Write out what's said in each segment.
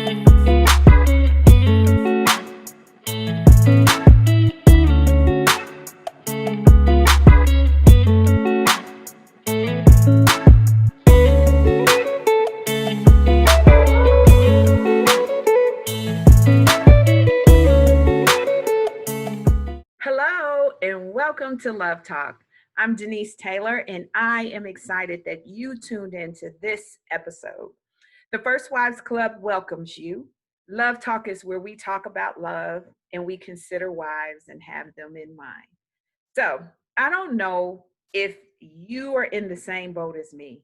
Hello and welcome to Love Talk. I'm Denise Taylor, and I am excited that you tuned into this episode. The First Wives Club welcomes you. Love Talk is where we talk about love and we consider wives and have them in mind. So, I don't know if you are in the same boat as me.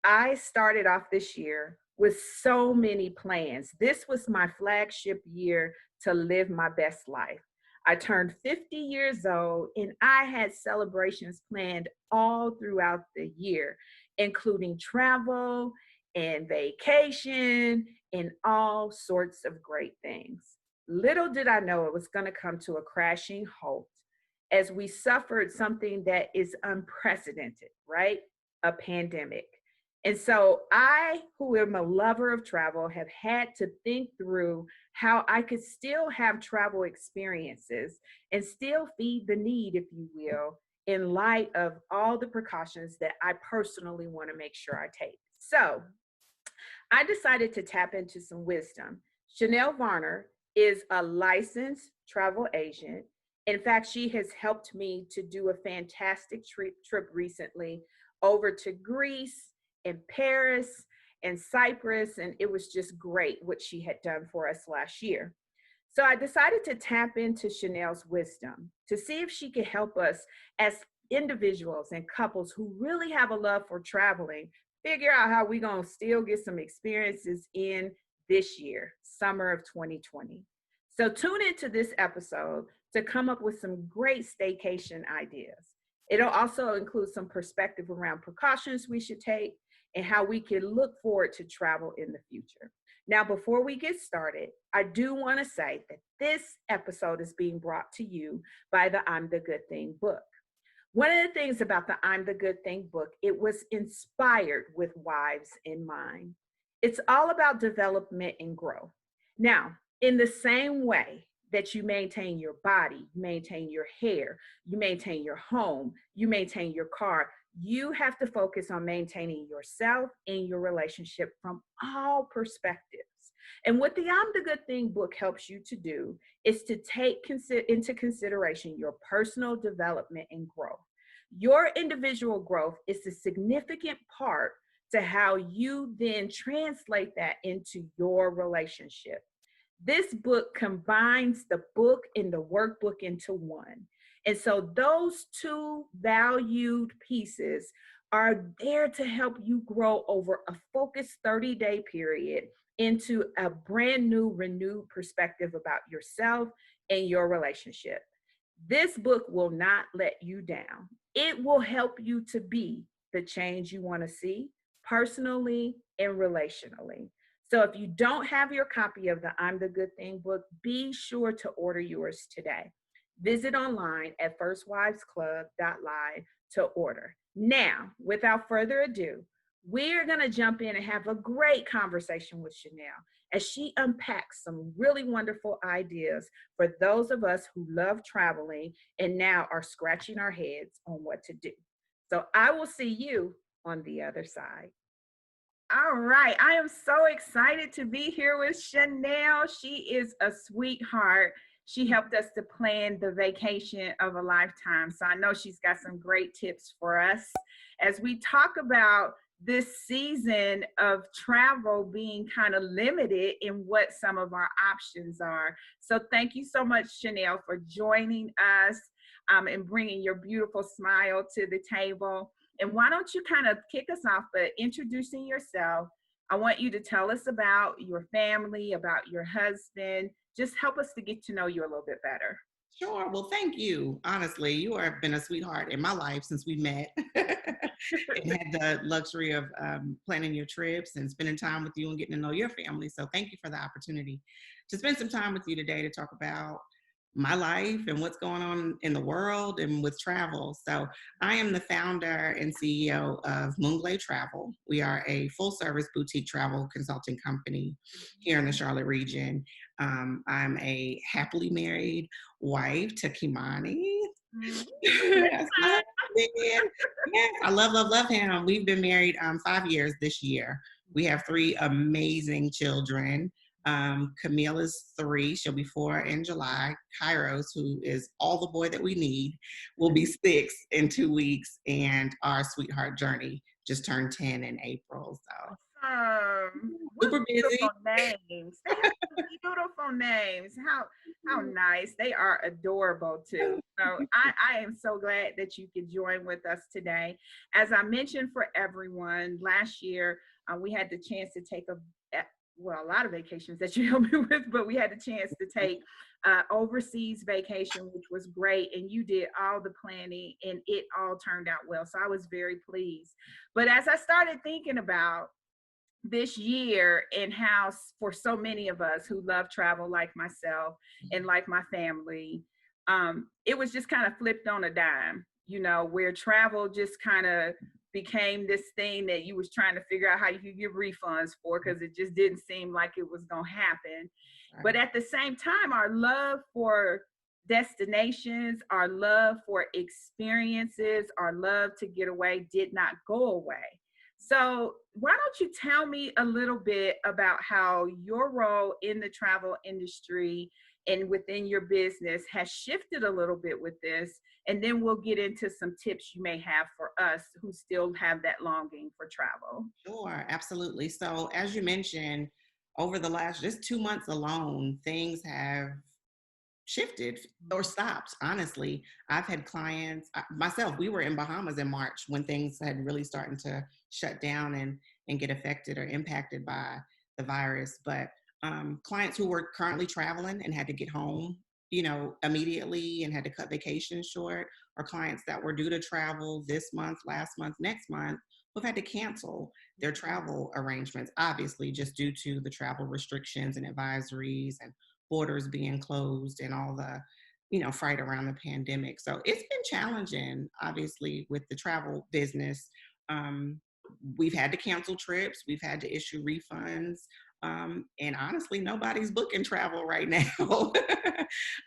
I started off this year with so many plans. This was my flagship year to live my best life. I turned 50 years old and I had celebrations planned all throughout the year, including travel and vacation and all sorts of great things. Little did I know it was going to come to a crashing halt as we suffered something that is unprecedented, right? A pandemic. And so I, who am a lover of travel, have had to think through how I could still have travel experiences and still feed the need, if you will, in light of all the precautions that I personally want to make sure I take. So I decided to tap into some wisdom. Shanell Varner is a licensed travel agent. In fact, she has helped me to do a fantastic trip recently over to Greece and Paris and Cyprus, and it was just great what she had done for us last year. So I decided to tap into Shanell's wisdom to see if she could help us as individuals and couples who really have a love for traveling figure out how we're going to still get some experiences in this year, summer of 2020. So tune into this episode to come up with some great staycation ideas. It'll also include some perspective around precautions we should take and how we can look forward to travel in the future. Now, before we get started, I do want to say that this episode is being brought to you by the I'm the Good Thing book. One of the things about the I'm the Good Thing book, it was inspired with wives in mind. It's all about development and growth. Now, in the same way that you maintain your body, you maintain your hair, you maintain your home, you maintain your car, you have to focus on maintaining yourself and your relationship from all perspectives. And what the I'm the Good Thing book helps you to do is to take into consideration your personal development and growth. Your individual growth is a significant part to how you then translate that into your relationship. This book combines the book and the workbook into one. And so those two valued pieces are there to help you grow over a focused 30-day period into a brand new, renewed perspective about yourself and your relationship. This book will not let you down. It will help you to be the change you want to see personally and relationally. So if you don't have your copy of the I'm the Good Thing book, be sure to order yours today. Visit online at firstwivesclub.live to order. Now, without further ado, we're going to jump in and have a great conversation with Shanell as she unpacks some really wonderful ideas for those of us who love traveling and now are scratching our heads on what to do. So I will see you on the other side. All right. I am so excited to be here with Shanell. She is a sweetheart. She helped us to plan the vacation of a lifetime. So I know she's got some great tips for us as we talk about this season of travel being kind of limited in what some of our options are. So thank you so much, Shanell, for joining us and bringing your beautiful smile to the table. And why don't you kind of kick us off by introducing yourself? I want you to tell us about your family, about your husband. Just help us to get to know you a little bit better. Sure. Well, thank you. Honestly, you have been a sweetheart in my life since we met and had the luxury of planning your trips and spending time with you and getting to know your family. So thank you for the opportunity to spend some time with you today to talk about my life and what's going on in the world and with travel. So I am the founder and CEO of Moonglade Travel. We are a full service boutique travel consulting company here in the Charlotte region. I'm a happily married wife to Kimani. Mhm. Yes, my husband. Yes, I love him. We've been married 5 years this year. We have three amazing children. Camille is 3. She'll be 4 in July. Kairos, who is all the boy that we need, will be 6 in 2 weeks. And our sweetheart journey just turned 10 in April. So What super busy. beautiful names. They have some beautiful names. How nice. They are adorable too. So I am so glad that you could join with us today. As I mentioned for everyone, last year we had the chance to take a lot of vacations that you helped me with, but we had the chance to take overseas vacation, which was great. And you did all the planning and it all turned out well. So I was very pleased. But as I started thinking about this year and how for so many of us who love travel like myself and like my family, it was just kind of flipped on a dime, where travel just kind of became this thing that you was trying to figure out how you could give refunds for because it just didn't seem like it was going to happen. But at the same time, our love for destinations, our love for experiences, our love to get away did not go away. So, why don't you tell me a little bit about how your role in the travel industry and within your business has shifted a little bit with this? And then we'll get into some tips you may have for us who still have that longing for travel. Sure, absolutely. So, as you mentioned, over the last just 2 months alone, things have shifted or stopped. Honestly, I've had clients myself. We were in Bahamas in March when things had really starting to shut down and get affected or impacted by the virus. But clients who were currently traveling and had to get home, immediately and had to cut vacations short, or clients that were due to travel this month, last month, next month, who've had to cancel their travel arrangements, obviously just due to the travel restrictions and advisories and borders being closed and all the fright around the pandemic. So it's been challenging, obviously, with the travel business. um, we've had to cancel trips, we've had to issue refunds, and honestly nobody's booking travel right now.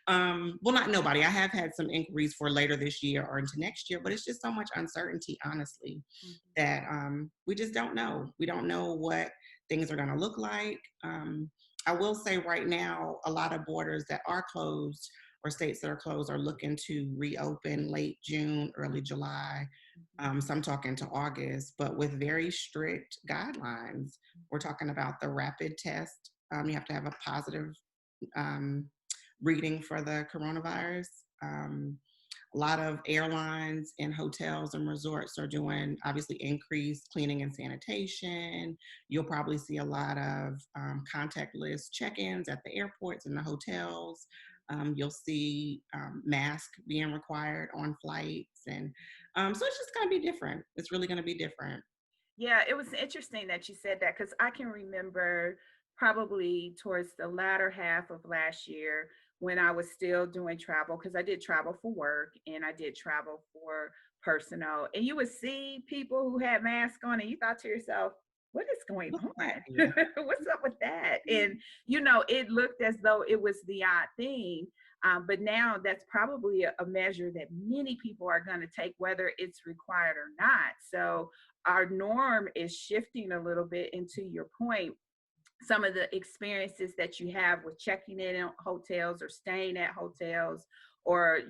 Well, not nobody. I have had some inquiries for later this year or into next year, but it's just so much uncertainty, honestly, that we just don't know. We don't know what things are going to look like. I will say right now, a lot of borders that are closed or states that are closed are looking to reopen late June, early July. Some talking to August, but with very strict guidelines. We're talking about the rapid test. You have to have a positive um, reading for the coronavirus. A lot of airlines and hotels and resorts are doing obviously increased cleaning and sanitation. You'll probably see a lot of contactless check-ins at the airports and the hotels. You'll see masks being required on flights. And so it's just going to be different. It's really going to be different. Yeah, it was interesting that you said that because I can remember probably towards the latter half of last year when I was still doing travel, because I did travel for work and I did travel for personal. And you would see people who had masks on, and you thought to yourself, what is going Look at on? you. What's up with that? And, it looked as though it was the odd thing. But now that's probably a measure that many people are going to take, whether it's required or not. So, our norm is shifting a little bit. And to your point, some of the experiences that you have with checking in hotels or staying at hotels or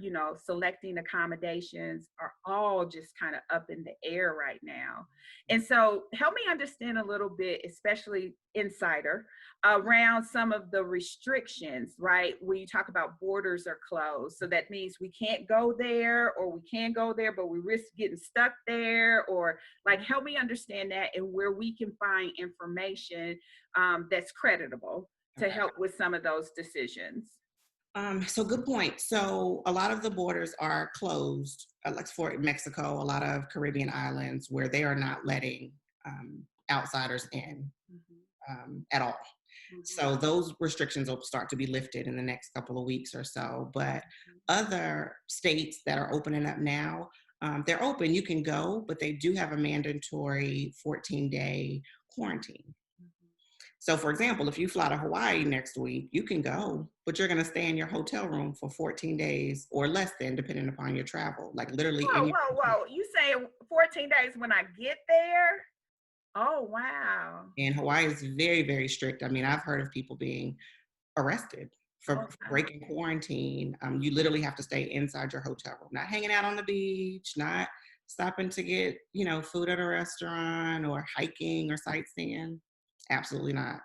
selecting accommodations are all just kind of up in the air right now. And so help me understand a little bit, especially insider, around some of the restrictions, right? When you talk about borders are closed, so that means we can't go there, or we can go there but we risk getting stuck there, or like help me understand that and where we can find information that's creditable to Okay. help with some of those decisions. So good point. So a lot of the borders are closed, like for Mexico, a lot of Caribbean islands where they are not letting outsiders in Mhm. at all. So those restrictions will start to be lifted in the next couple of weeks or so. But other states that are opening up now, they're open, you can go, but they do have a mandatory 14-day quarantine. So, for example, if you fly to Hawaii next week, you can go, but you're going to stay in your hotel room for 14 days or less than, depending upon your travel. Like literally Whoa, in your whoa, whoa. You say 14 days when I get there? Oh, wow. and Hawaii is very, very strict. I mean, I've heard of people being arrested Oh, for wow. breaking quarantine. You literally have to stay inside your hotel room, not hanging out on the beach, not stopping to get, food at a restaurant or hiking or sightseeing. Absolutely not.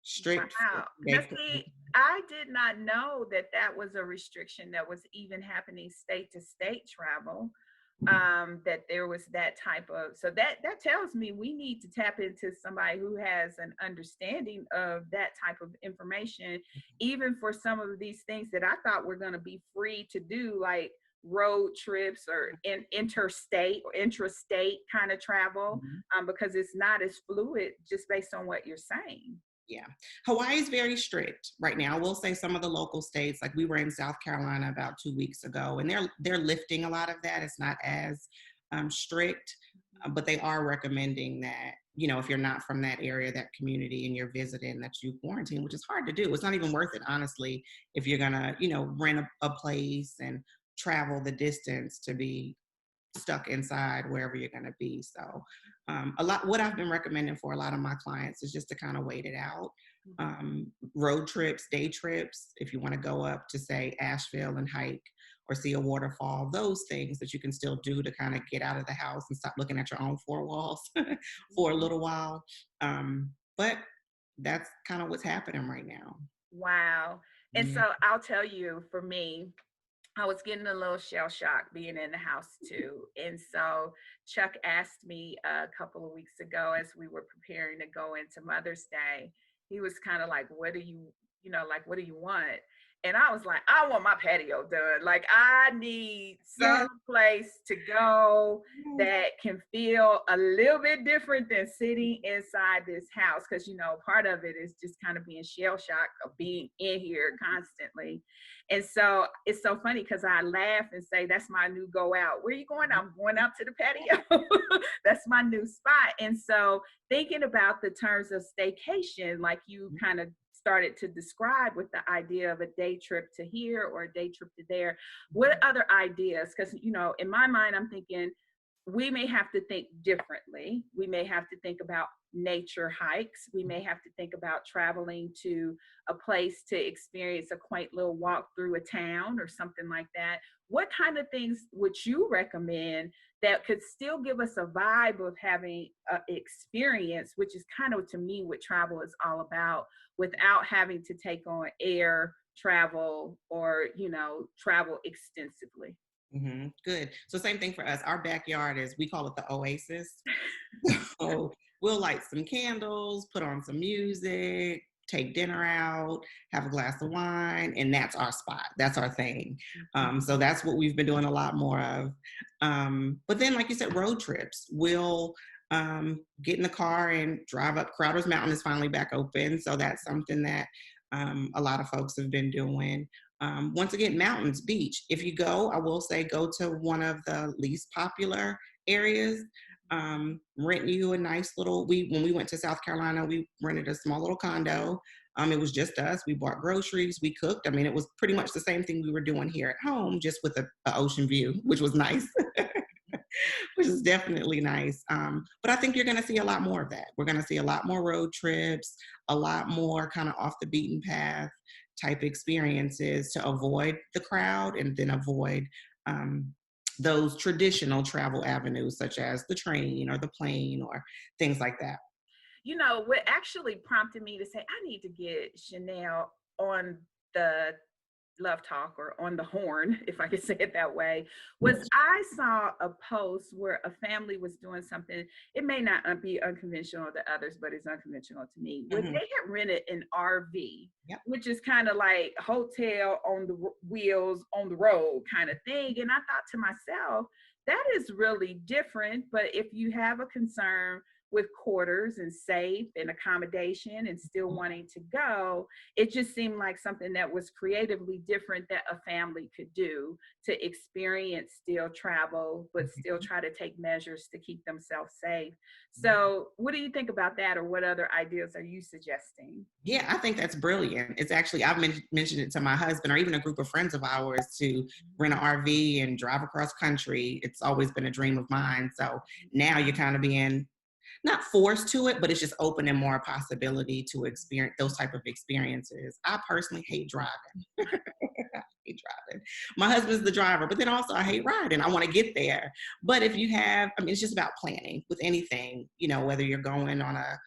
Strict Wow. Now, 14-day see, quarantine. I did not know that that was a restriction that was even happening state to state travel. That there was that type of, so that tells me we need to tap into somebody who has an understanding of that type of information, even for some of these things that I thought were going to be free to do, like road trips or interstate or intrastate kind of travel, Mhm. because it's not as fluid just based on what you're saying. Yeah. Hawaii is very strict right now. I will say some of the local states, like we were in South Carolina about 2 weeks ago, and they're lifting a lot of that. It's not as strict, but they are recommending that, if you're not from that area, that community, and you're visiting, that you quarantine, which is hard to do. It's not even worth it, honestly, if you're gonna, rent a place and travel the distance to be stuck inside wherever you're going to be. So what I've been recommending for a lot of my clients is just to kind of wait it out. Road trips, day trips, if you want to go up to say Asheville and hike or see a waterfall, those things that you can still do to kind of get out of the house and stop looking at your own four walls for a little while. But that's kind of what's happening right now. Wow. And Yeah. so I'll tell you, for me, I was getting a little shell shock being in the house too. And so Chuck asked me a couple of weeks ago as we were preparing to go into Mother's Day, he was kind of like, what do you, like, what do you want? And I was like, I want my patio done. Like, I need Yes. some place to go that can feel a little bit different than sitting inside this house. Cause, part of it is just kind of being shell shocked of being in here constantly. And so it's so funny because I laugh and say, that's my new go out. Where are you going? I'm going out to the patio. That's my new spot. And so thinking about the terms of staycation, like you kind of started to describe with the idea of a day trip to here or a day trip to there, what other ideas? Because, in my mind, I'm thinking we may have to think differently. We may have to think about nature hikes. We may have to think about traveling to a place to experience a quaint little walk through a town or something like that. What kind of things would you recommend that could still give us a vibe of having an experience, which is kind of to me what travel is all about, without having to take on air travel or, travel extensively? Good. So same thing for us. Our backyard is, we call it the oasis. So we'll light some candles, put on some music, take dinner out, have a glass of wine, and that's our spot. That's our thing. So that's what we've been doing a lot more of. But then, like you said, road trips. We'll get in the car and drive up. Crowder's Mountain is finally back open, so that's something that a lot of folks have been doing. Once again, mountains, beach. If you go, I will say go to one of the least popular areas. Rent you a nice little, when we went to South Carolina, we rented a small little condo. It was just us. We bought groceries, we cooked. I mean, it was pretty much the same thing we were doing here at home, just with a ocean view, which was nice. Which is definitely nice. But I think you're going to see a lot more of that. We're going to see a lot more road trips, a lot more kind of off the beaten path type experiences to avoid the crowd and then avoid those traditional travel avenues, such as the train or the plane or things like that. What actually prompted me to say I need to get Shanell on the LoveTalk or on the horn, if I could say it that way, was I saw a post where a family was doing something. It may not be unconventional to others, but it's unconventional to me. Where they had rented an RV, Yep. which is kind of like hotel on the wheels on the road kind of thing. And I thought to myself, that is really different. But if you have a concern with quarters and safe and accommodation and still wanting to go. It just seemed like something that was creatively different that a family could do to experience still travel, but still try to take measures to keep themselves safe. So, what do you think about that, or what other ideas are you suggesting? Yeah, I think that's brilliant. It's actually, I've mentioned it to my husband or even a group of friends of ours to rent an RV and drive across country. It's always been a dream of mine. So now you're kind of being not forced to it, but it's just opening more possibility to experience those type of experiences. I personally hate driving. I hate driving. My husband's the driver, but then also I hate riding. I want to get there. But if you have, I mean, it's just about planning with anything, whether you're going on a,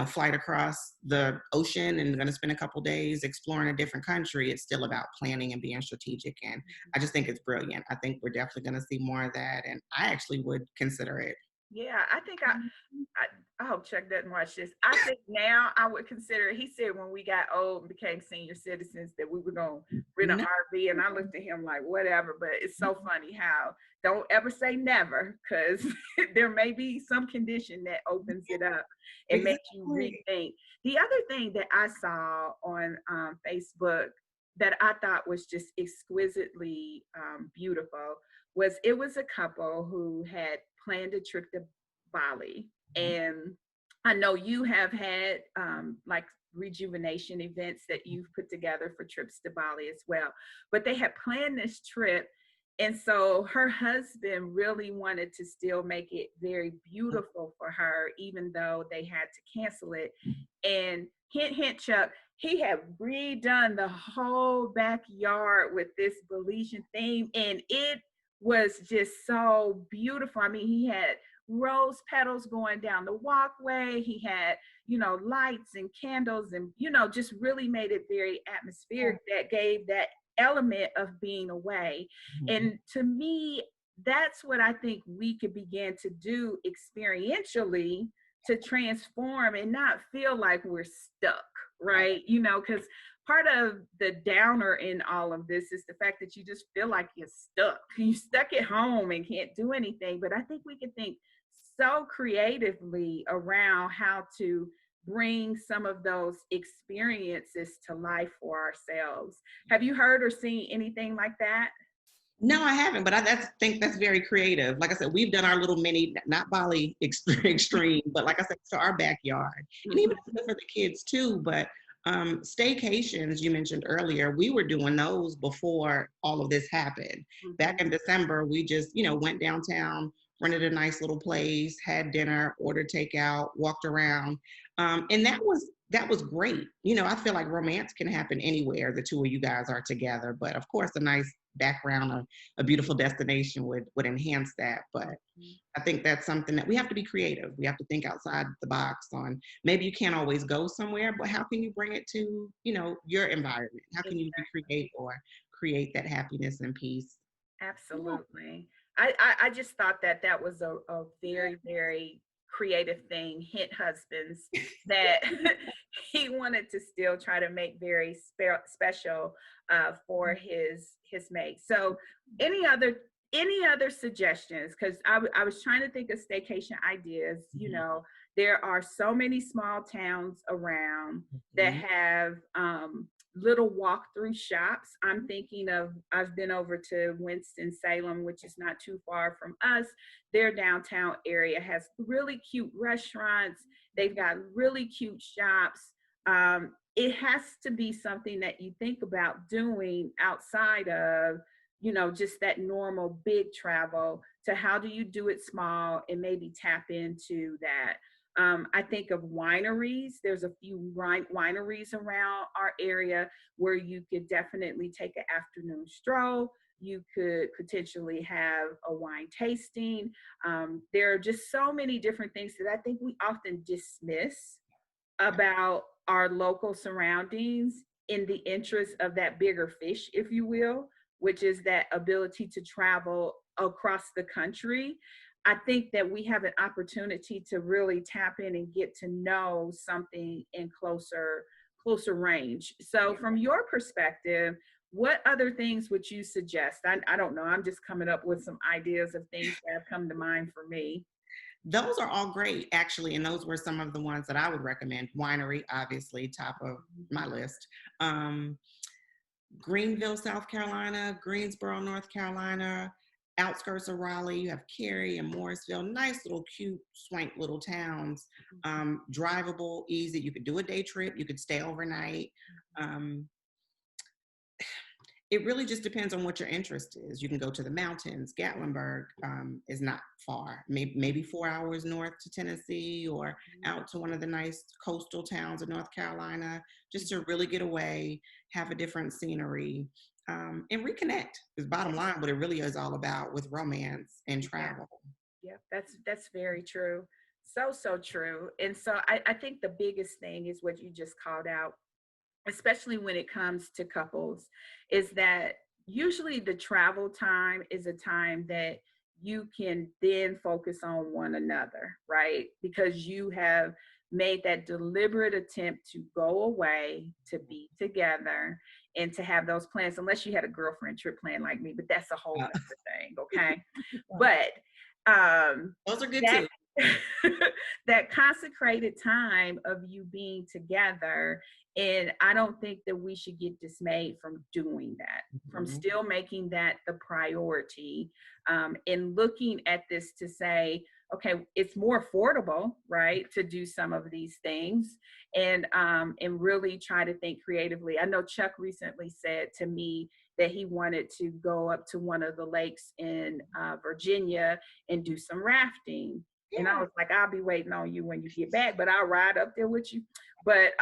flight across the ocean and going to spend a couple days exploring a different country, it's still about planning and being strategic. And I just think it's brilliant. I think we're definitely going to see more of that. And I actually would consider it. Yeah, I think I hope Chuck doesn't watch this. I think now I would consider. He said when we got old and became senior citizens that we were gonna rent an No. RV, and I looked at him like whatever. But it's so funny how don't ever say never, because there may be some condition that opens it up and makes you Exactly. rethink. The other thing that I saw on Facebook that I thought was just exquisitely beautiful was it was a couple who had planned a trip to Bali. And I know you have had like rejuvenation events that you've put together for trips to Bali as well. But they had planned this trip. And so her husband really wanted to still make it very beautiful for her, even though they had to cancel it. And hint, hint, Chuck, he had redone the whole backyard with this Belizean theme. And it was just so beautiful. I mean, he had rose petals going down the walkway. He had, lights and candles and, just really made it very atmospheric that gave that element of being away. And to me, that's what I think we could begin to do experientially to transform and not feel like we're stuck, right? Because part of the downer in all of this is the fact that you just feel like you're stuck. You're stuck at home and can't do anything. But I think we can think so creatively around how to bring some of those experiences to life for ourselves. Have you heard or seen anything like that? No, I haven't, but think that's very creative. Like I said, we've done our little mini, not Bali extreme, but like I said, to our backyard, and even for the kids too. But staycations you mentioned earlier, we were doing those before all of this happened. Back in December, we just went downtown, rented a nice little place, had dinner, ordered takeout, walked around, and that was great. I feel like romance can happen anywhere the two of you guys are together, but of course, a nice background of a beautiful destination would enhance that. But I think that's something that we have to be creative. We have to think outside the box on maybe you can't always go somewhere, but how can you bring it to, your environment? How can you recreate or create that happiness and peace? Absolutely. I just thought that that was a very, very creative thing. Hint husbands that he wanted to still try to make very special for his mate. So any other suggestions? Because I was trying to think of staycation ideas. There are so many small towns around that have little walkthrough shops. I'm thinking of, I've been over to Winston-Salem, which is not too far from us. Their downtown area has really cute restaurants. They've got really cute shops. It has to be something that you think about doing outside of, just that normal big travel, to how do you do it small and maybe tap into that. I think of wineries. There's a few wineries around our area where you could definitely take an afternoon stroll. You could potentially have a wine tasting. There are just so many different things that I think we often dismiss about our local surroundings in the interest of that bigger fish, if you will, which is that ability to travel across the country. I think that we have an opportunity to really tap in and get to know something in closer range. So from your perspective, what other things would you suggest? I don't know. I'm just coming up with some ideas of things that have come to mind for me. Those are all great, actually, and those were some of the ones that I would recommend. Winery, obviously, top of my list. Um, Greenville, South Carolina, Greensboro, North Carolina, outskirts of Raleigh. You have Cary and Morrisville, nice little cute, swank little towns. Drivable, easy. You could do a day trip. You could stay overnight. Um, it really just depends on what your interest is. You can go to the mountains. Gatlinburg is not far, maybe 4 hours north to Tennessee, or out to one of the nice coastal towns of North Carolina, just to really get away, have a different scenery, and reconnect is bottom line what it really is all about with romance and travel. Yeah, that's very true. So true. And so I think the biggest thing is what you just called out, especially when it comes to couples, is that usually the travel time is a time that you can then focus on one another, right? Because you have made that deliberate attempt to go away, to be together, and to have those plans, unless you had a girlfriend trip plan like me, but that's a whole Uh, nother thing, okay? But those are good that too. that consecrated time of you being together, and I don't think that we should get dismayed from doing that, from Mhm. still making that the priority, and looking at this to say, okay, it's more affordable, right, to do some of these things, and really try to think creatively. I know Chuck recently said to me that he wanted to go up to one of the lakes in Virginia and do some rafting. And I Yeah. was like, I'll be waiting on you when you get back, but I'll ride up there with you. But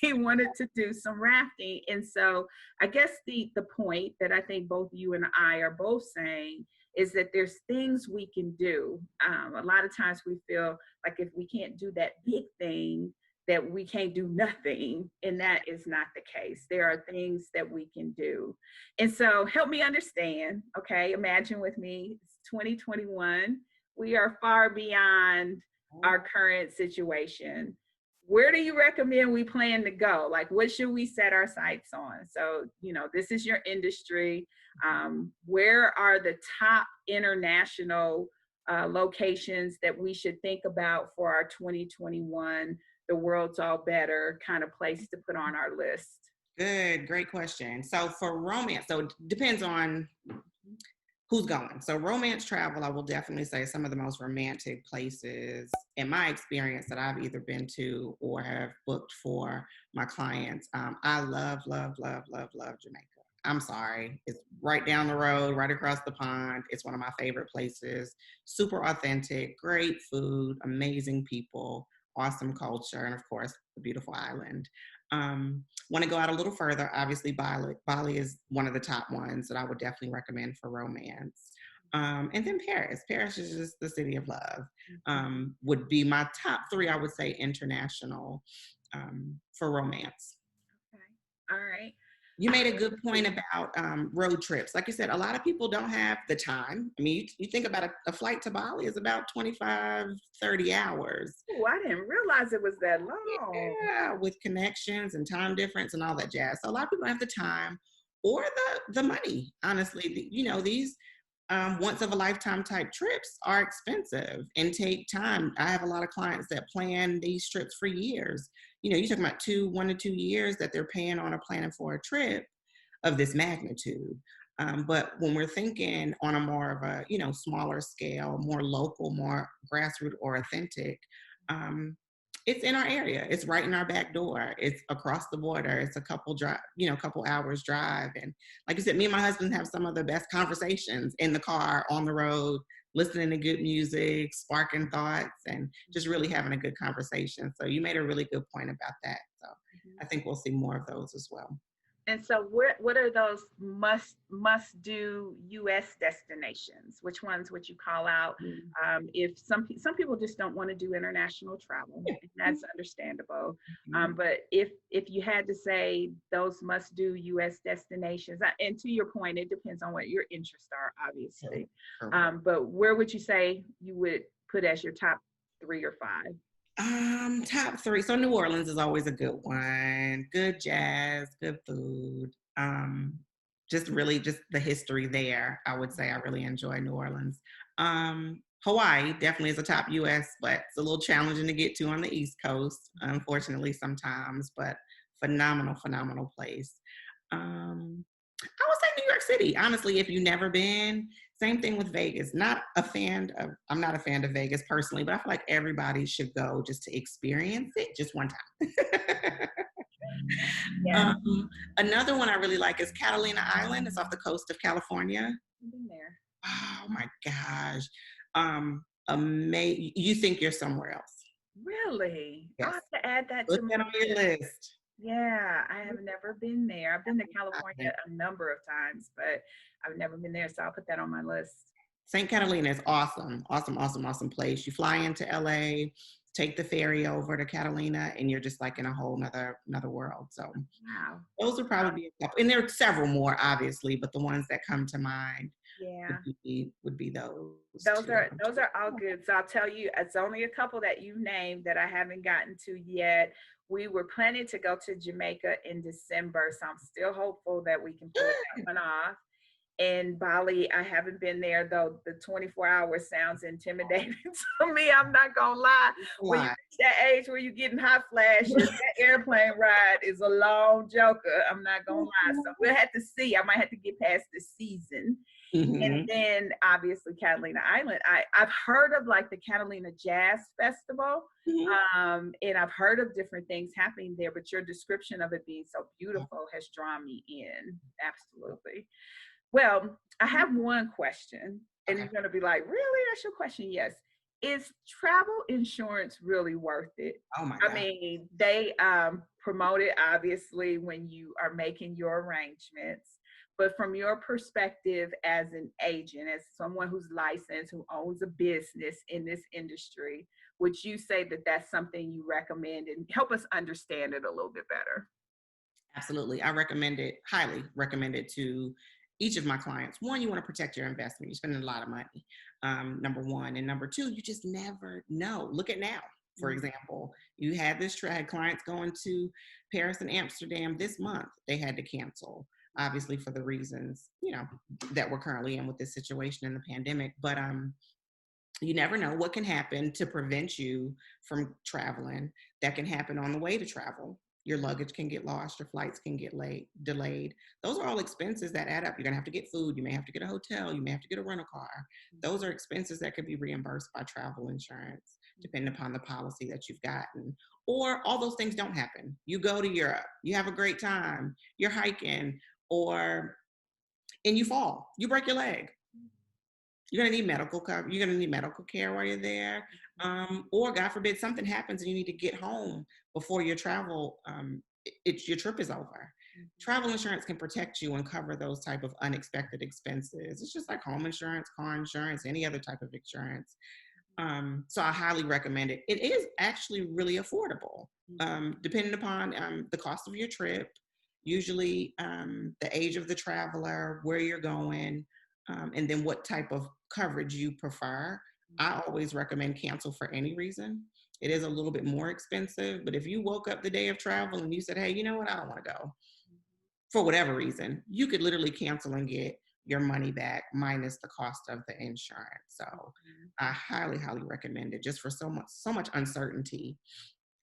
he wanted to do some rafting. And so I guess the point that I think both you and I are both saying is that there's things we can do. A lot of times we feel like if we can't do that big thing, that we can't do nothing. And that is not the case. There are things that we can do. And so help me understand. Okay. Imagine with me, it's 2021. We are far beyond our current situation. Where do you recommend we plan to go? Like, what should we set our sights on? So, this is your industry. Where are the top international locations that we should think about for our 2021, the world's all better kind of place to put on our list? Good, great question. So for romance, so it depends on who's going. So romance travel, I will definitely say some of the most romantic places in my experience that I've either been to or have booked for my clients. I love, love, love, love, love Jamaica. I'm sorry. It's right down the road, right across the pond. It's one of my favorite places. Super authentic, great food, amazing people, awesome culture, and of course, the beautiful island. Want to go out a little further, obviously Bali. Bali is one of the top ones that I would definitely recommend for romance. And then Paris. Paris is just the city of love. Would be my top three, I would say, international for romance. Okay. All right. You made a good point about road trips. Like you said, a lot of people don't have the time. I mean, you think about a flight to Bali is about 25, 30 hours. Oh, I didn't realize it was that long. Yeah, with connections and time difference and all that jazz. So a lot of people don't have the time or the money. Honestly, these once of a lifetime type trips are expensive and take time. I have a lot of clients that plan these trips for years. You're talking about 1 to 2 years that they're paying on a planning for a trip of this magnitude. But when we're thinking on a more of a smaller scale, more local, more grassroots or authentic, it's in our area. It's right in our back door. It's across the border. It's a couple hours drive. And like you said, me and my husband have some of the best conversations in the car, on the road, listening to good music, sparking thoughts, and just really having a good conversation. So you made a really good point about that. So I think we'll see more of those as well. And so what are those must do US destinations? Which ones would you call out? If some people just don't want to do international travel, and that's understandable. But if you had to say those must do US destinations, and to your point, it depends on what your interests are, obviously. But where would you say you would put as your top 3 or 5? Top three. So New Orleans is always a good one. Good jazz, good food. Just really just the history there. I would say I really enjoy New Orleans. Hawaii definitely is a top US, but it's a little challenging to get to on the East Coast, unfortunately, sometimes, but phenomenal, phenomenal place. I would say New York City. Honestly, if you've never been, same thing with Vegas. I'm not a fan of Vegas personally, but I feel like everybody should go just to experience it just one time. Yeah, um, Another one I really like is Catalina Island. It's off the coast of California. I've been there. Oh my gosh. You think you're somewhere else. Really? I'll Yes. have to add that to Put my that on your list. list. Yeah, I have never been there. I've been to California a number of times, but I've never been there, so I'll put that on my list. St. Catalina is awesome. Awesome, awesome, awesome place. You fly into LA, take the ferry over to Catalina, and you're just like in a whole another world. So Wow. those would probably be a couple. And there are several more, obviously, but the ones that come to mind Yeah. would be those Those two. are all good. So I'll tell you, it's only a couple that you've named that I haven't gotten to yet. We were planning to go to Jamaica in December, so I'm still hopeful that we can pull that one off. In Bali, I haven't been there though. The 24 hours sounds intimidating to me. I'm not gonna lie. When you reach that age where you're getting hot flashes, that airplane ride is a long joker. I'm not gonna lie. So we'll have to see. I might have to get past the season. And Mm-hmm. then obviously Catalina Island. I've heard of like the Catalina Jazz Festival. And I've heard of different things happening there, but your description of it being so beautiful has drawn me in. Absolutely. Well, I have one question, and Okay. you're going to be like, really? That's your question? Yes. Is travel insurance really worth it? Oh my I God. mean, they promote it obviously when you are making your arrangements, but from your perspective as an agent, as someone who's licensed, who owns a business in this industry, would you say that that's something you recommend and help us understand it a little bit better? Absolutely. I recommend it, highly recommend it to each of my clients. One, you want to protect your investment. You're spending a lot of money, number one. And number two, you just never know. Look at now, for example. You had had clients going to Paris and Amsterdam this month. They had to cancel, obviously for the reasons, that we're currently in with this situation in the pandemic. But you never know what can happen to prevent you from traveling. That can happen on the way to travel. Your luggage can get lost, your flights can get delayed. Those are all expenses that add up. You're gonna have to get food, you may have to get a hotel, you may have to get a rental car. Those are expenses that could be reimbursed by travel insurance, depending upon the policy that you've gotten. Or all those things don't happen. You go to Europe, you have a great time, you're hiking, and you fall, you break your leg. You're gonna need medical cover. You're gonna need medical care while you're there, or God forbid something happens and you need to get home before your travel. Your trip is over. Travel insurance can protect you and cover those type of unexpected expenses. It's just like home insurance, car insurance, any other type of insurance. So I highly recommend it. It is actually really affordable, depending upon the cost of your trip, usually the age of the traveler, where you're going, and then what type of coverage you prefer. I always recommend cancel for any reason. It is a little bit more expensive, but if you woke up the day of travel and you said, hey, you know what, I don't want to go for whatever reason, you could literally cancel and get your money back minus the cost of the insurance. So I highly, highly recommend it just for so much uncertainty.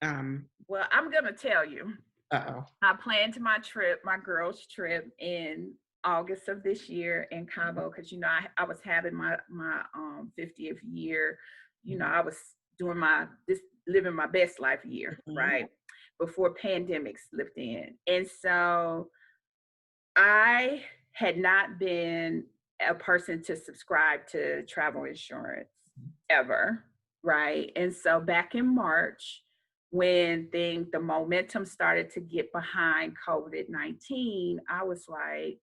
Well, I'm going to tell you, Uh-oh. I planned my girls' trip in August of this year in Cabo because I was having my 50th year. I was doing living my best life year, right? Before pandemics slipped in. And so I had not been a person to subscribe to travel insurance ever, right? And so back in March, when the momentum started to get behind COVID-19, I was like,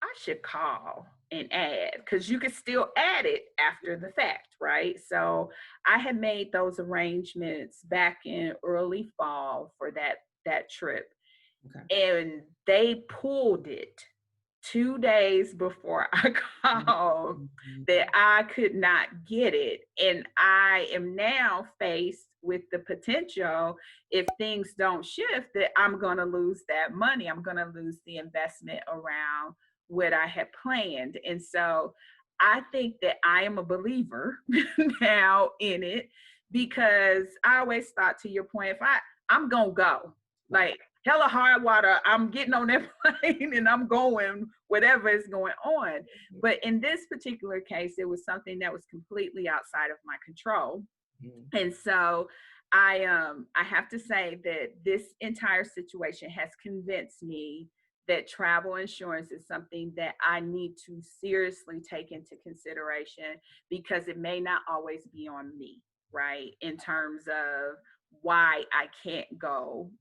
I should call and add because you could still add it after the fact, right? So I had made those arrangements back in early fall for that trip. Okay. And they pulled it 2 days before I called that I could not get it. And I am now faced with the potential, if things don't shift, that I'm going to lose that money. I'm going to lose the investment around what I had planned. And so I think that I am a believer now in it, because I always thought, to your point, if I'm gonna go, Right. like hella hard water, I'm getting on that plane and I'm going whatever is going on. But in this particular case, it was something that was completely outside of my control. Mhm. And so I have to say that this entire situation has convinced me that travel insurance is something that I need to seriously take into consideration, because it may not always be on me, right? In terms of why I can't go,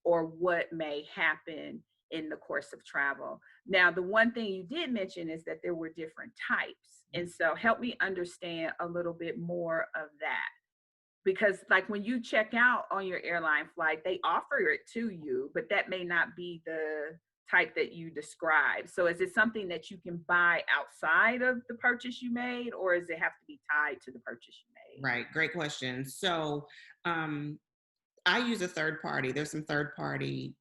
or what may happen in the course of travel. Now, the one thing you did mention is that there were different types. And so help me understand a little bit more of that, because like when you check out on your airline flight, they offer it to you, but that may not be the type that you describe. So is it something that you can buy outside of the purchase you made, or does it have to be tied to the purchase you made? Right. Great question. So, um, I use a third party. There's some third party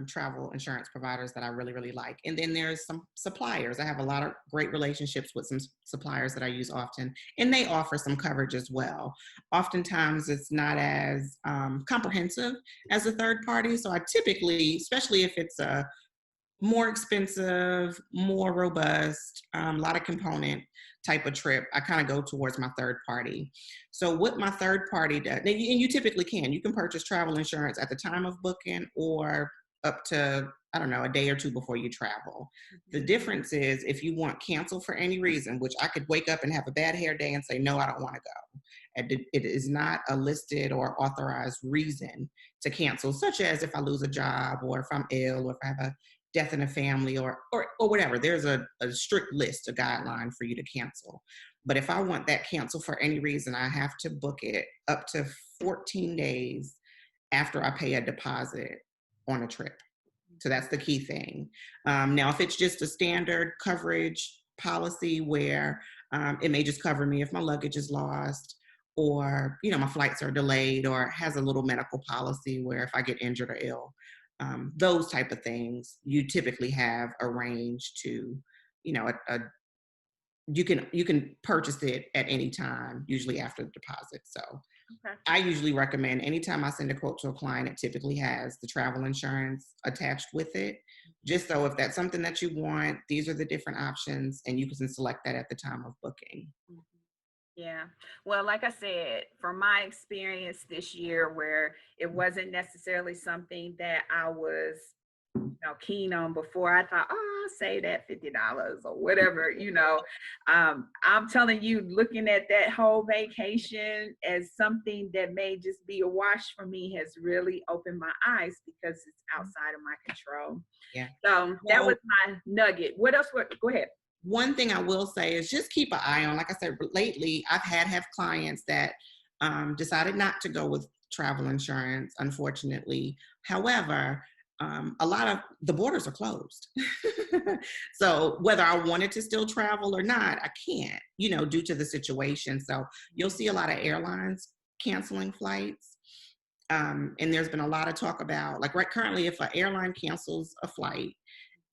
travel insurance providers that I really, really like. And then there's some suppliers. I have a lot of great relationships with some suppliers that I use often, and they offer some coverage as well. Oftentimes, it's not as comprehensive as a third party. So I typically, especially if it's a more expensive, more robust, a lot of component type of trip, I kind of go towards my third party. So what my third party does, and you typically you can purchase travel insurance at the time of booking or up to, I don't know, a day or two before you travel. The difference is if you want cancel for any reason, which I could wake up and have a bad hair day and say, no, I don't want to go. And it is not a listed or authorized reason to cancel, such as if I lose a job or if I'm ill or if I have a death in a family or whatever. There's a strict list, a guideline for you to cancel. But if I want that cancel for any reason, I have to book it up to 14 days after I pay a deposit on a trip. So that's the key thing. Now, if it's just a standard coverage policy where it may just cover me if my luggage is lost, or my flights are delayed, or has a little medical policy where if I get injured or ill, those type of things, you typically have arranged to, you can purchase it at any time, usually after the deposit. So Okay. I usually recommend anytime I send a quote to a client, it typically has the travel insurance attached with it. Just so if that's something that you want, these are the different options, and you can select that at the time of booking. Mhm. Yeah. Well, like I said, from my experience this year, where it wasn't necessarily something that I was, keen on before, I thought, oh, I'll save that $50 or whatever, I'm telling you, looking at that whole vacation as something that may just be a wash for me has really opened my eyes, because it's outside of my control. Yeah. So that was Well, my nugget. What else? Go ahead. one thing I will say is just keep an eye on, like I said, lately I've have clients that decided not to go with travel insurance, unfortunately. However, a lot of the borders are closed. So whether I wanted to still travel or not, I can't, due to the situation. So you'll see a lot of airlines canceling flights. And there's been a lot of talk about, like right currently, if an airline cancels a flight,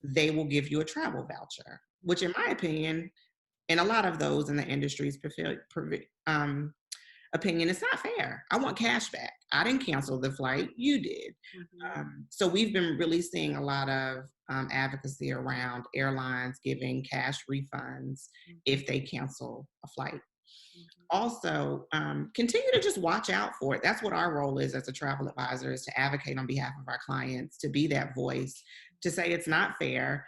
they will give you a travel voucher, which in my opinion, and a lot of those in the industry's opinion, it's not fair. I want cash back. I didn't cancel the flight, you did. Mhm. So we've been really seeing a lot of advocacy around airlines giving cash refunds if they cancel a flight. Mhm. Also, continue to just watch out for it. That's what our role is as a travel advisor, is to advocate on behalf of our clients, to be that voice, to say it's not fair.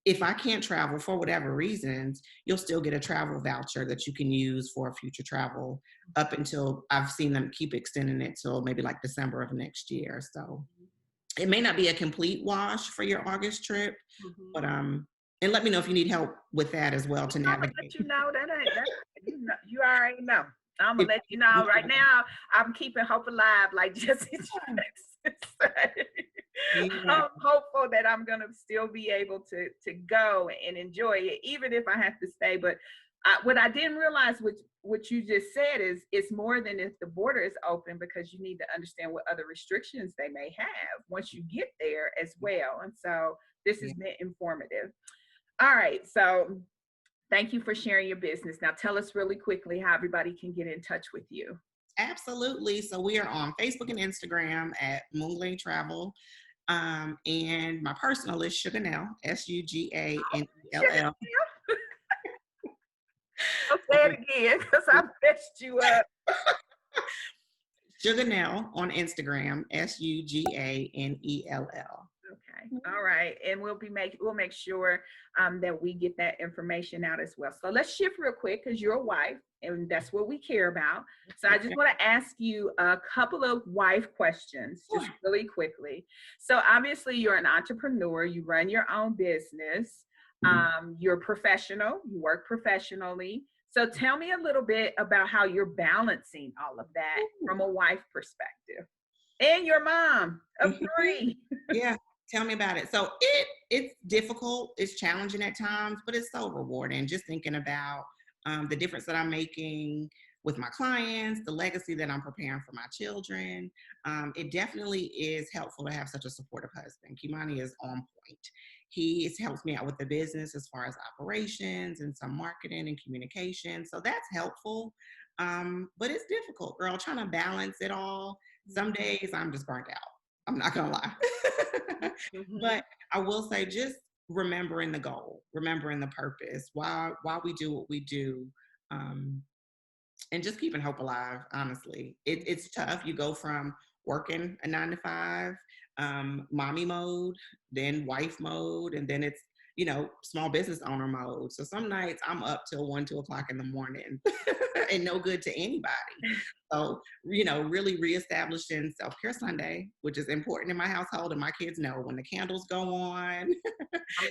If I can't travel for whatever reasons, you'll still get a travel voucher that you can use for future travel up until, I've seen them keep extending it till maybe like December of next year. So it may not be a complete wash for your August trip, Mhm. but and let me know if you need help with that as well to I'm gonna let navigate. you know that ain't that you already know. I'm gonna let you know right now. I'm keeping hope alive, like Jesse Jackson said. Yeah. I'm hopeful that I'm gonna still be able to go and enjoy it, even if I have to stay. But what I didn't realize, which what you just said, is it's more than if the border is open, because you need to understand what other restrictions they may have once you get there as well. And so this Yeah. has been informative. All right, so Thank you for sharing your business. Now tell us really quickly how everybody can get in touch with you. Absolutely. So we are on Facebook and Instagram at Moongling Travel. And my personal is Shanell, Suganell. I'll say it again because I messed you up. Shanell on Instagram, Suganell. Okay. All right. And we'll make sure that we get that information out as well. So let's shift real quick because you're a wife and that's what we care about. So I just want to ask you a couple of wife questions just really quickly. So obviously you're an entrepreneur, you run your own business, you're professional, you work professionally. So tell me a little bit about how you're balancing all of that from a wife perspective. And your mom of 3. Yeah, tell me about it. So it's difficult, it's challenging at times, but it's so rewarding. Just thinking about the difference that I'm making with my clients, the legacy that I'm preparing for my children. It definitely is helpful to have such a supportive husband. Kimani is on point. He helps me out with the business as far as operations and some marketing and communication. So that's helpful. But it's difficult, girl, trying to balance it all. Some days I'm just burnt out. I'm not gonna lie. But I will say just remembering the goal, remembering the purpose, why we do what we do, and just keeping hope alive, honestly. It's tough. You go from working a 9 to 5, mommy mode, then wife mode, and then it's, small business owner mode. So some nights I'm up till 1, 2 o'clock in the morning and no good to anybody. So, really reestablishing Self-Care Sunday, which is important in my household. And my kids know when the candles go on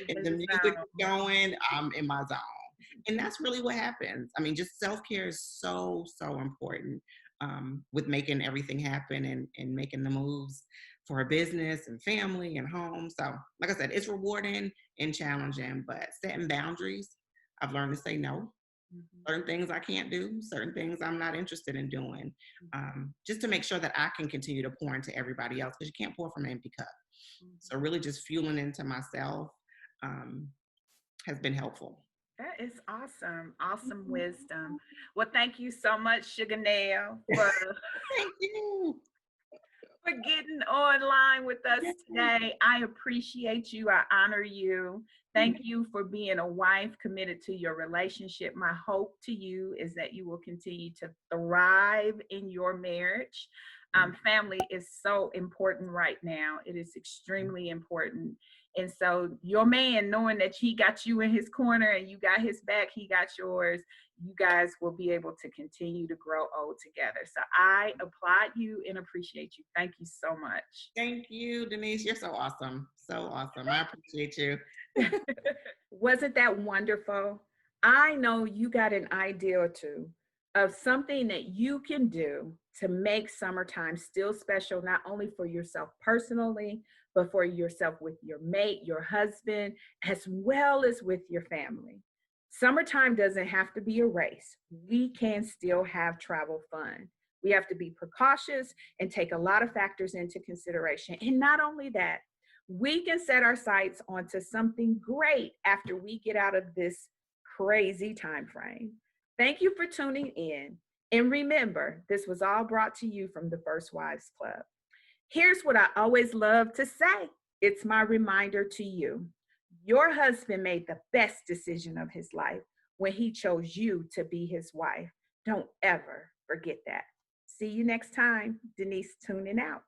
and the music is going, I'm in my zone. And that's really what happens. I mean, just self-care is so, so important with making everything happen and making the moves for a business and family and home. So like I said, it's rewarding and challenging, but setting boundaries. I've learned to say no. Certain things I can't do, certain things I'm not interested in doing, just to make sure that I can continue to pour into everybody else, because you can't pour from an empty cup. So really just fueling into myself has been helpful. That is awesome. Awesome wisdom. Well, thank you so much, Shanell, for Thank you. for getting online with us today. I appreciate you. I honor you. Thank you for being a wife committed to your relationship. My hope to you is that you will continue to thrive in your marriage. Family is so important right now. It is extremely important. And so your man, knowing that he got you in his corner and you got his back, he got yours, you guys will be able to continue to grow old together. So I applaud you and appreciate you. Thank you so much. Thank you, Denise. You're so awesome. So awesome. I appreciate you. Wasn't that wonderful? I know you got an idea or two of something that you can do to make summertime still special, not only for yourself personally, but for yourself with your mate, your husband, as well as with your family. Summertime doesn't have to be a race. We can still have travel fun. We have to be precautious and take a lot of factors into consideration. And not only that, we can set our sights onto something great after we get out of this crazy time frame. Thank you for tuning in. And remember, this was all brought to you from the First Wives Club. Here's what I always love to say. It's my reminder to you. Your husband made the best decision of his life when he chose you to be his wife. Don't ever forget that. See you next time. Denise tuning out.